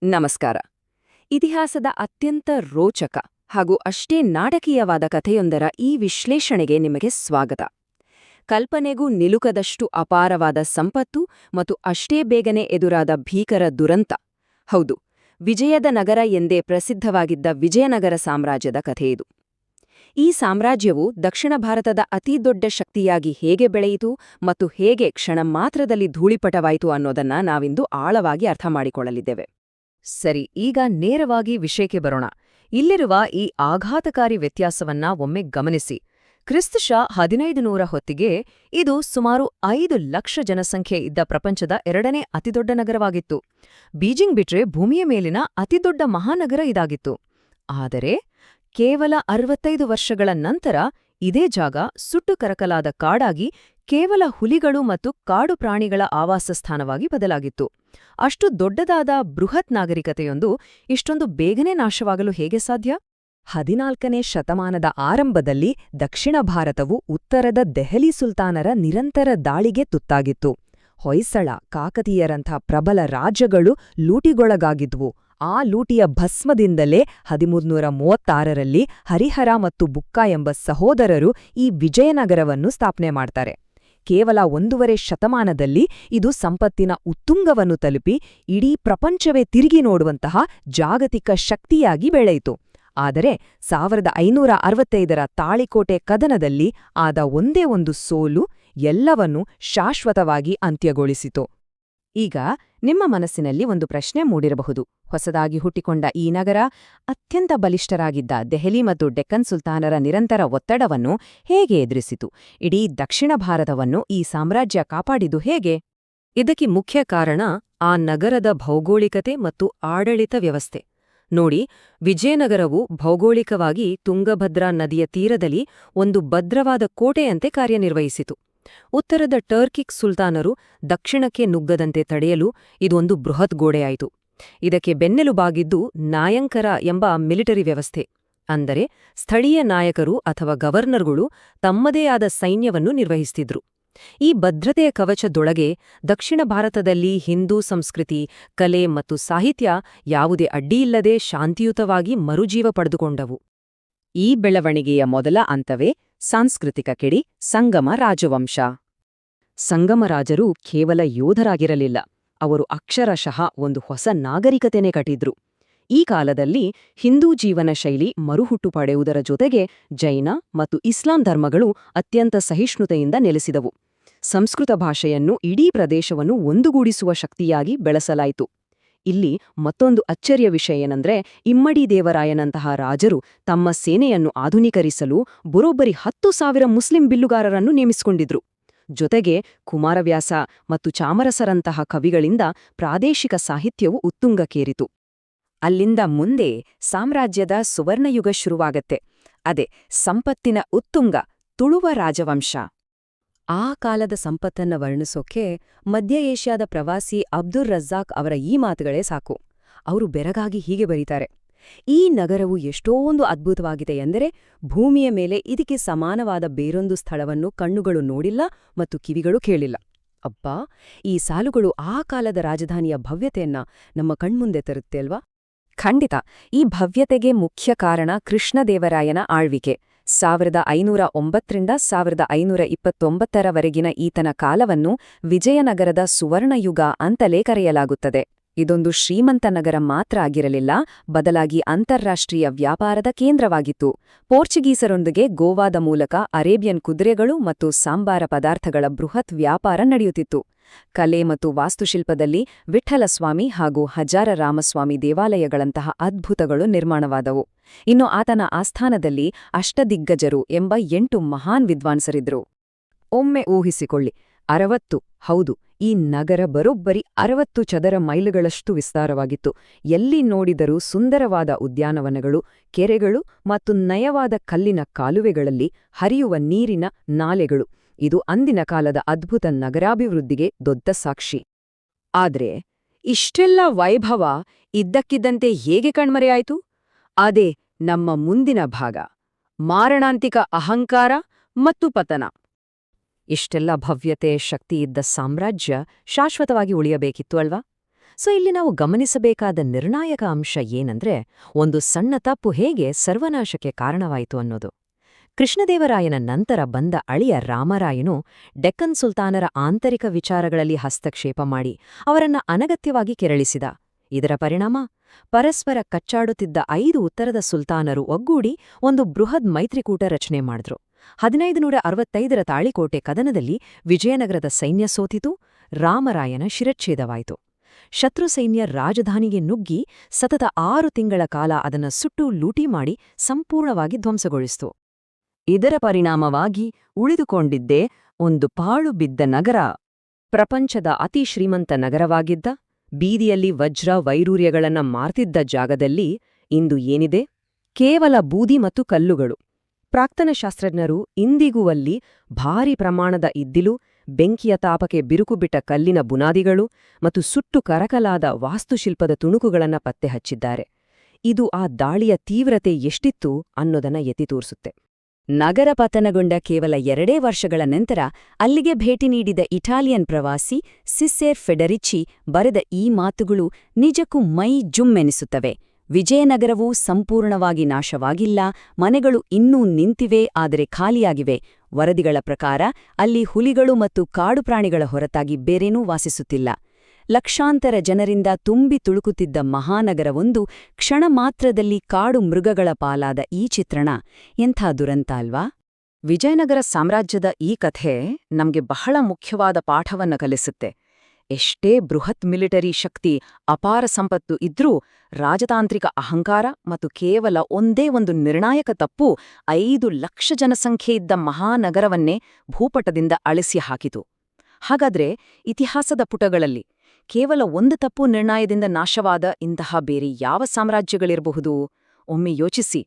ನಮಸ್ಕಾರ. ಇತಿಹಾಸದ ಅತ್ಯಂತ ರೋಚಕ ಹಾಗೂ ಅಷ್ಟೇ ನಾಟಕೀಯವಾದ ಕಥೆಯೊಂದರ ಈ ವಿಶ್ಲೇಷಣೆಗೆ ನಿಮಗೆ ಸ್ವಾಗತ. ಕಲ್ಪನೆಗೂ ನಿಲುಕದಷ್ಟು ಅಪಾರವಾದ ಸಂಪತ್ತು ಮತ್ತು ಅಷ್ಟೇ ಬೇಗನೆ ಎದುರಾದ ಭೀಕರ ದುರಂತ. ಹೌದು, ವಿಜಯದ ನಗರ ಎಂದೇ ಪ್ರಸಿದ್ಧವಾಗಿದ್ದ ವಿಜಯನಗರ ಸಾಮ್ರಾಜ್ಯದ ಕಥೆಯಿದು. ಈ ಸಾಮ್ರಾಜ್ಯವು ದಕ್ಷಿಣ ಭಾರತದ ಅತಿದೊಡ್ಡ ಶಕ್ತಿಯಾಗಿ ಹೇಗೆ ಬೆಳೆಯಿತು ಮತ್ತು ಹೇಗೆ ಕ್ಷಣ ಮಾತ್ರದಲ್ಲಿ ಧೂಳಿಪಟವಾಯಿತು ಅನ್ನೋದನ್ನ ನಾವಿಂದು ಆಳವಾಗಿ ಅರ್ಥ ಮಾಡಿಕೊಳ್ಳಲಿದ್ದೇವೆ. ಸರಿ, ಈಗ ನೇರವಾಗಿ ವಿಷಯಕ್ಕೆ ಬರೋಣ. ಇಲ್ಲಿರುವ ಈ ಆಘಾತಕಾರಿ ವ್ಯತ್ಯಾಸವನ್ನ ಒಮ್ಮೆ ಗಮನಿಸಿ. ಕ್ರಿಸ್ತಶ 1500 ಹೊತ್ತಿಗೆ ಇದು ಸುಮಾರು 5 ಲಕ್ಷ ಜನಸಂಖ್ಯೆ ಇದ್ದ ಪ್ರಪಂಚದ ಎರಡನೇ ಅತಿದೊಡ್ಡ ನಗರವಾಗಿತ್ತು. ಬೀಜಿಂಗ್ ಬಿಟ್ರೆ ಭೂಮಿಯ ಮೇಲಿನ ಅತಿದೊಡ್ಡ ಮಹಾನಗರ ಇದಾಗಿತ್ತು. ಆದರೆ ಕೇವಲ 65 ವರ್ಷಗಳ ನಂತರ ಇದೇ ಜಾಗ ಸುಟ್ಟು ಕರಕಲಾದ ಕಾಡಾಗಿ ಕೇವಲ ಹುಲಿಗಳು ಮತ್ತು ಕಾಡು ಪ್ರಾಣಿಗಳ ಆವಾಸಸ್ಥಾನವಾಗಿ ಬದಲಾಗಿತ್ತು. ಅಷ್ಟು ದೊಡ್ಡದಾದ ಬೃಹತ್ ನಾಗರಿಕತೆಯೊಂದು ಇಷ್ಟೊಂದು ಬೇಗನೆ ನಾಶವಾಗಲು ಹೇಗೆ ಸಾಧ್ಯ? 14ನೇ ಶತಮಾನದ ಆರಂಭದಲ್ಲಿ ದಕ್ಷಿಣ ಭಾರತವು ಉತ್ತರದ ದೆಹಲಿ ಸುಲ್ತಾನರ ನಿರಂತರ ದಾಳಿಗೆ ತುತ್ತಾಗಿತ್ತು. ಹೊಯ್ಸಳ, ಕಾಕತೀಯರಂಥ ಪ್ರಬಲ ರಾಜ್ಯಗಳು ಲೂಟಿಗೊಳಗಾಗಿದ್ವು. ಆ ಲೂಟಿಯ ಭಸ್ಮದಿಂದಲೇ 1336ರಲ್ಲಿ ಹರಿಹರ ಮತ್ತು ಬುಕ್ಕ ಎಂಬ ಸಹೋದರರು ಈ ವಿಜಯನಗರವನ್ನು ಸ್ಥಾಪನೆ ಮಾಡ್ತಾರೆ. ಕೇವಲ 1.5 ಶತಮಾನದಲ್ಲಿ ಇದು ಸಂಪತ್ತಿನ ಉತ್ತುಂಗವನ್ನು ತಲುಪಿ ಇಡೀ ಪ್ರಪಂಚವೇ ತಿರುಗಿ ನೋಡುವಂತಹ ಜಾಗತಿಕ ಶಕ್ತಿಯಾಗಿ ಬೆಳೆಯಿತು. ಆದರೆ 1565ರ ತಾಳಿಕೋಟೆ ಕದನದಲ್ಲಿ ಆದ ಒಂದೇ ಒಂದು ಸೋಲು ಎಲ್ಲವನ್ನೂ ಶಾಶ್ವತವಾಗಿ ಅಂತ್ಯಗೊಳಿಸಿತು. ಈಗ ನಿಮ್ಮ ಮನಸ್ಸಿನಲ್ಲಿ ಒಂದು ಪ್ರಶ್ನೆ ಮೂಡಿರಬಹುದು. ಹೊಸದಾಗಿ ಹುಟ್ಟಿಕೊಂಡ ಈ ನಗರ ಅತ್ಯಂತ ಬಲಿಷ್ಠರಾಗಿದ್ದ ದೆಹಲಿ ಮತ್ತು ಡೆಕ್ಕನ್ ಸುಲ್ತಾನರ ನಿರಂತರ ಒತ್ತಡವನ್ನು ಹೇಗೆ ಎದುರಿಸಿತು? ಇಡೀ ದಕ್ಷಿಣ ಭಾರತವನ್ನು ಈ ಸಾಮ್ರಾಜ್ಯ ಕಾಪಾಡಿದು ಹೇಗೆ? ಇದಕ್ಕೆ ಮುಖ್ಯ ಕಾರಣ ಆ ನಗರದ ಭೌಗೋಳಿಕತೆ ಮತ್ತು ಆಡಳಿತ ವ್ಯವಸ್ಥೆ. ನೋಡಿ, ವಿಜಯನಗರವು ಭೌಗೋಳಿಕವಾಗಿ ತುಂಗಭದ್ರಾ ನದಿಯ ತೀರದಲ್ಲಿ ಒಂದು ಭದ್ರವಾದ ಕೋಟೆಯಂತೆ ಕಾರ್ಯನಿರ್ವಹಿಸಿತು. ಉತ್ತರದ ಟರ್ಕಿಕ್ ಸುಲ್ತಾನರು ದಕ್ಷಿಣಕ್ಕೆ ನುಗ್ಗದಂತೆ ತಡೆಯಲು ಇದೊಂದು ಬೃಹತ್ ಗೋಡೆಯಾಯಿತು. ಇದಕ್ಕೆ ಬೆನ್ನೆಲುಬಾಗಿದ್ದು ನಾಯಂಕರ ಎಂಬ ಮಿಲಿಟರಿ ವ್ಯವಸ್ಥೆ. ಅಂದರೆ ಸ್ಥಳೀಯ ನಾಯಕರು ಅಥವಾ ಗವರ್ನರ್ಗಳು ತಮ್ಮದೇ ಆದ ಸೈನ್ಯವನ್ನು ನಿರ್ವಹಿಸುತ್ತಿದ್ರು. ಈ ಭದ್ರತೆಯ ಕವಚದೊಳಗೆ ದಕ್ಷಿಣ ಭಾರತದಲ್ಲಿ ಹಿಂದೂ ಸಂಸ್ಕೃತಿ, ಕಲೆ ಮತ್ತು ಸಾಹಿತ್ಯ ಯಾವುದೇ ಅಡ್ಡಿಯಿಲ್ಲದೆ ಶಾಂತಿಯುತವಾಗಿ ಮರುಜೀವ ಪಡೆದುಕೊಂಡವು. ಈ ಬೆಳವಣಿಗೆಯ ಮೊದಲ ಹಂತವೇ ಸಾಂಸ್ಕೃತಿಕ ಕಿಡಿ ಸಂಗಮ ರಾಜವಂಶ. ಸಂಗಮ ರಾಜರು ಕೇವಲ ಯೋಧರಾಗಿರಲಿಲ್ಲ, ಅವರು ಅಕ್ಷರಶಃ ಒಂದು ಹೊಸ ನಾಗರಿಕತೆನೇ ಕಟ್ಟಿದ್ರು. ಈ ಕಾಲದಲ್ಲಿ ಹಿಂದೂ ಜೀವನ ಶೈಲಿ ಮರುಹುಟ್ಟು ಪಡೆಯುವುದರ ಜೊತೆಗೆ ಜೈನ ಮತ್ತು ಇಸ್ಲಾಂ ಧರ್ಮಗಳು ಅತ್ಯಂತ ಸಹಿಷ್ಣುತೆಯಿಂದ ನೆಲೆಸಿದವು. ಸಂಸ್ಕೃತ ಭಾಷೆಯನ್ನು ಇಡೀ ಪ್ರದೇಶವನ್ನು ಒಂದುಗೂಡಿಸುವ ಶಕ್ತಿಯಾಗಿ ಬೆಳೆಸಲಾಯಿತು. ಇಲ್ಲಿ ಮತ್ತೊಂದು ಅಚ್ಚರಿಯ ವಿಷಯ ಏನಂದ್ರೆ, ಇಮ್ಮಡಿ ದೇವರಾಯನಂತಹ ರಾಜರು ತಮ್ಮ ಸೇನೆಯನ್ನು ಆಧುನೀಕರಿಸಲು ಬರೋಬ್ಬರಿ 10,000 ಮುಸ್ಲಿಂ ಬಿಲ್ಲುಗಾರರನ್ನು ನೇಮಿಸಿಕೊಂಡಿದ್ರು. ಜೊತೆಗೆ ಕುಮಾರವ್ಯಾಸ ಮತ್ತು ಚಾಮರಸರಂತಹ ಕವಿಗಳಿಂದ ಪ್ರಾದೇಶಿಕ ಸಾಹಿತ್ಯವು ಉತ್ತುಂಗಕ್ಕೇರಿತು. ಅಲ್ಲಿಂದ ಮುಂದೆ ಸಾಮ್ರಾಜ್ಯದ ಸುವರ್ಣಯುಗ ಶುರುವಾಗತ್ತೆ. ಅದೇ ಸಂಪತ್ತಿನ ಉತ್ತುಂಗ, ತುಳುವ ರಾಜವಂಶ. ಆ ಕಾಲದ ಸಂಪತ್ತನ್ನ ವರ್ಣಿಸೋಕೆ ಮಧ್ಯ ಏಷ್ಯಾದ ಪ್ರವಾಸಿ ಅಬ್ದುರ್ ರಜ್ಜಾಕ್ ಅವರ ಈ ಮಾತುಗಳೇ ಸಾಕು. ಅವರು ಬೆರಗಾಗಿ ಹೀಗೆ ಬರೀತಾರೆ: ಈ ನಗರವು ಎಷ್ಟೊಂದು ಅದ್ಭುತವಾಗಿದೆ ಎಂದರೆ ಭೂಮಿಯ ಮೇಲೆ ಇದಕ್ಕೆ ಸಮಾನವಾದ ಬೇರೊಂದು ಸ್ಥಳವನ್ನು ಕಣ್ಣುಗಳು ನೋಡಿಲ್ಲ ಮತ್ತು ಕಿವಿಗಳು ಕೇಳಿಲ್ಲ. ಅಬ್ಬಾ, ಈ ಸಾಲುಗಳು ಆ ಕಾಲದ ರಾಜಧಾನಿಯ ಭವ್ಯತೆಯನ್ನ ನಮ್ಮ ಕಣ್ಮುಂದೆ ತರುತ್ತೆ ಅಲ್ವಾ? ಖಂಡಿತ. ಈ ಭವ್ಯತೆಗೆ ಮುಖ್ಯ ಕಾರಣ ಕೃಷ್ಣದೇವರಾಯನ ಆಳ್ವಿಕೆ. 1509ರಿಂದ 1529ರವರೆಗಿನ ಈತನ ಕಾಲವನ್ನು ವಿಜಯನಗರದ ಸುವರ್ಣಯುಗ ಅಂತಲೇ ಕರೆಯಲಾಗುತ್ತದೆ. ಇದೊಂದು ಶ್ರೀಮಂತ ನಗರ ಮಾತ್ರ ಆಗಿರಲಿಲ್ಲ, ಬದಲಾಗಿ ಅಂತಾರಾಷ್ಟ್ರೀಯ ವ್ಯಾಪಾರದ ಕೇಂದ್ರವಾಗಿತ್ತು. ಪೋರ್ಚುಗೀಸರೊಂದಿಗೆ ಗೋವಾದ ಮೂಲಕ ಅರೇಬಿಯನ್ ಕುದುರೆಗಳು ಮತ್ತು ಸಾಂಬಾರ ಪದಾರ್ಥಗಳ ಬೃಹತ್ ವ್ಯಾಪಾರ ನಡೆಯುತ್ತಿತ್ತು. ಕಲೆ ಮತ್ತು ವಾಸ್ತುಶಿಲ್ಪದಲ್ಲಿ ವಿಠ್ಠಲಸ್ವಾಮಿ ಹಾಗೂ ಹಜಾರ ರಾಮಸ್ವಾಮಿ ದೇವಾಲಯಗಳಂತಹ ಅದ್ಭುತಗಳು ನಿರ್ಮಾಣವಾದವು. ಇನ್ನು ಆತನ ಆಸ್ಥಾನದಲ್ಲಿ ಅಷ್ಟದಿಗ್ಗಜರು ಎಂಬ 8 ಮಹಾನ್ ವಿದ್ವಾಂಸರಿದ್ರು. ಒಮ್ಮೆ ಊಹಿಸಿಕೊಳ್ಳಿ, 60, ಹೌದು, ಈ ನಗರ ಬರೋಬ್ಬರಿ 60 ಚದರ ಮೈಲುಗಳಷ್ಟು ವಿಸ್ತಾರವಾಗಿತ್ತು. ಎಲ್ಲಿ ನೋಡಿದರೂ ಸುಂದರವಾದ ಉದ್ಯಾನವನಗಳು, ಕೆರೆಗಳು ಮತ್ತು ನಯವಾದ ಕಲ್ಲಿನ ಕಾಲುವೆಗಳಲ್ಲಿ ಹರಿಯುವ ನೀರಿನ ನಾಲೆಗಳು. ಇದು ಅಂದಿನ ಕಾಲದ ಅದ್ಭುತ ನಗರಾಭಿವೃದ್ಧಿಗೆ ದೊಡ್ಡ ಸಾಕ್ಷಿ. ಆದ್ರೆ ಇಷ್ಟೆಲ್ಲ ವೈಭವ ಇದ್ದಕ್ಕಿದ್ದಂತೆ ಹೇಗೆ ಕಣ್ಮರೆಯಾಯಿತು? ಅದೇ ನಮ್ಮ ಮುಂದಿನ ಭಾಗ: ಮಾರಣಾಂತಿಕ ಅಹಂಕಾರ ಮತ್ತು ಪತನ. ಇಷ್ಟೆಲ್ಲ ಭವ್ಯತೆ, ಶಕ್ತಿಯಿದ್ದ ಸಾಮ್ರಾಜ್ಯ ಶಾಶ್ವತವಾಗಿ ಉಳಿಯಬೇಕಿತ್ತು ಅಲ್ವಾ? ಸೊ ಇಲ್ಲಿ ನಾವು ಗಮನಿಸಬೇಕಾದ ನಿರ್ಣಾಯಕ ಅಂಶ ಏನಂದ್ರೆ ಒಂದು ಸಣ್ಣ ತಪ್ಪು ಹೇಗೆ ಸರ್ವನಾಶಕ್ಕೆ ಕಾರಣವಾಯಿತು ಅನ್ನೋದು. ಕೃಷ್ಣದೇವರಾಯನ ನಂತರ ಬಂದ ಅಳಿಯ ರಾಮರಾಯನು ಡೆಕ್ಕನ್ ಸುಲ್ತಾನರ ಆಂತರಿಕ ವಿಚಾರಗಳಲ್ಲಿ ಹಸ್ತಕ್ಷೇಪ ಮಾಡಿ ಅವರನ್ನ ಅನಗತ್ಯವಾಗಿ ಕೆರಳಿಸಿದ. ಇದರ ಪರಿಣಾಮ ಪರಸ್ಪರ ಕಚ್ಚಾಡುತ್ತಿದ್ದ 5 ಉತ್ತರದ ಸುಲ್ತಾನರು ಒಗ್ಗೂಡಿ ಒಂದು ಬೃಹದ್ ಮೈತ್ರಿಕೂಟ ರಚನೆ ಮಾಡಿದ್ರು. 1565ರ ತಾಳಿಕೋಟೆ ಕದನದಲ್ಲಿ ವಿಜಯನಗರದ ಸೈನ್ಯ ಸೋತಿತು, ರಾಮರಾಯನ ಶಿರಚ್ಛೇದವಾಯಿತು. ಶತ್ರು ಸೈನ್ಯ ರಾಜಧಾನಿಗೆ ನುಗ್ಗಿ ಸತತ 6 ತಿಂಗಳ ಕಾಲ ಅದನ್ನ ಸುಟ್ಟು ಲೂಟಿ ಮಾಡಿ ಸಂಪೂರ್ಣವಾಗಿ ಧ್ವಂಸಗೊಳಿಸಿತು. ಇದರ ಪರಿಣಾಮವಾಗಿ ಉಳಿದುಕೊಂಡಿದ್ದೇ ಒಂದು ಪಾಳು ಬಿದ್ದ ನಗರ. ಪ್ರಪಂಚದ ಅತಿ ಶ್ರೀಮಂತ ನಗರವಾಗಿದ್ದ, ಬೀದಿಯಲ್ಲಿ ವಜ್ರ ವೈರೂರ್ಯಗಳನ್ನ ಮಾರ್ತಿದ್ದ ಜಾಗದಲ್ಲಿ ಇಂದು ಏನಿದೆ? ಕೇವಲ ಬೂದಿ ಮತ್ತು ಕಲ್ಲುಗಳು. ಪ್ರಾಕ್ತನ ಶಾಸ್ತ್ರಜ್ಞರು ಇಂದಿಗೂ ಅಲ್ಲಿ ಭಾರೀ ಪ್ರಮಾಣದ ಇದ್ದಿಲು, ಬೆಂಕಿಯ ತಾಪಕ್ಕೆ ಬಿರುಕುಬಿಟ್ಟ ಕಲ್ಲಿನ ಬುನಾದಿಗಳು ಮತ್ತು ಸುಟ್ಟು ಕರಕಲಾದ ವಾಸ್ತುಶಿಲ್ಪದ ತುಣುಕುಗಳನ್ನ ಪತ್ತೆ ಹಚ್ಚಿದ್ದಾರೆ. ಇದು ಆ ದಾಳಿಯ ತೀವ್ರತೆ ಎಷ್ಟಿತ್ತು ಅನ್ನೋದನ್ನ ಎತ್ತಿ ತೋರಿಸುತ್ತೆ. ನಗರ ಪತನಗೊಂಡ ಕೇವಲ 2 ವರ್ಷಗಳ ನಂತರ ಅಲ್ಲಿಗೆ ಭೇಟಿ ನೀಡಿದ ಇಟಾಲಿಯನ್ ಪ್ರವಾಸಿ ಸಿಸೇರ್ ಫೆಡರಿಚಿ ಬರೆದ ಈ ಮಾತುಗಳು ನಿಜಕ್ಕೂ ಮೈ ಜುಮ್ಮೆನಿಸುತ್ತವೆ. ವಿಜಯನಗರವು ಸಂಪೂರ್ಣವಾಗಿ ನಾಶವಾಗಿಲ್ಲ, ಮನೆಗಳು ಇನ್ನೂ ನಿಂತಿವೆ, ಆದರೆ ಖಾಲಿಯಾಗಿವೆ. ವರದಿಗಳ ಪ್ರಕಾರ ಅಲ್ಲಿ ಹುಲಿಗಳು ಮತ್ತು ಕಾಡು ಪ್ರಾಣಿಗಳ ಹೊರತಾಗಿ ಬೇರೇನೂ ವಾಸಿಸುತ್ತಿಲ್ಲ. ಲಕ್ಷಾಂತರ ಜನರಿಂದ ತುಂಬಿ ತುಳುಕುತ್ತಿದ್ದ ಮಹಾನಗರವೊಂದು ಕ್ಷಣ ಮಾತ್ರದಲ್ಲಿ ಕಾಡು ಮೃಗಗಳ ಪಾಲಾದ ಈ ಚಿತ್ರಣ ಎಂಥ ದುರಂತ ಅಲ್ವಾ? ವಿಜಯನಗರ ಸಾಮ್ರಾಜ್ಯದ ಈ ಕಥೆ ನಮ್ಗೆ ಬಹಳ ಮುಖ್ಯವಾದ ಪಾಠವನ್ನ ಕಲಿಸುತ್ತೆ. ಎಷ್ಟೇ ಬೃಹತ್ ಮಿಲಿಟರಿ ಶಕ್ತಿ, ಅಪಾರ ಸಂಪತ್ತು ಇದ್ರೂ ರಾಜತಾಂತ್ರಿಕ ಅಹಂಕಾರ ಮತ್ತು ಕೇವಲ ಒಂದೇ ಒಂದು ನಿರ್ಣಾಯಕ ತಪ್ಪು 5 ಲಕ್ಷ ಜನಸಂಖ್ಯೆಯಿದ್ದ ಮಹಾನಗರವನ್ನೇ ಭೂಪಟದಿಂದ ಅಳಿಸಿ ಹಾಕಿತು. ಹಾಗಾದ್ರೆ ಇತಿಹಾಸದ ಪುಟಗಳಲ್ಲಿ ಕೇವಲ ಒಂದು ತಪ್ಪು ನಿರ್ಣಯದಿಂದ ನಾಶವಾದ ಇಂತಹ ಬೇರೆ ಯಾವ ಸಾಮ್ರಾಜ್ಯಗಳಿರಬಹುದು? ಒಮ್ಮೆ ಯೋಚಿಸಿ.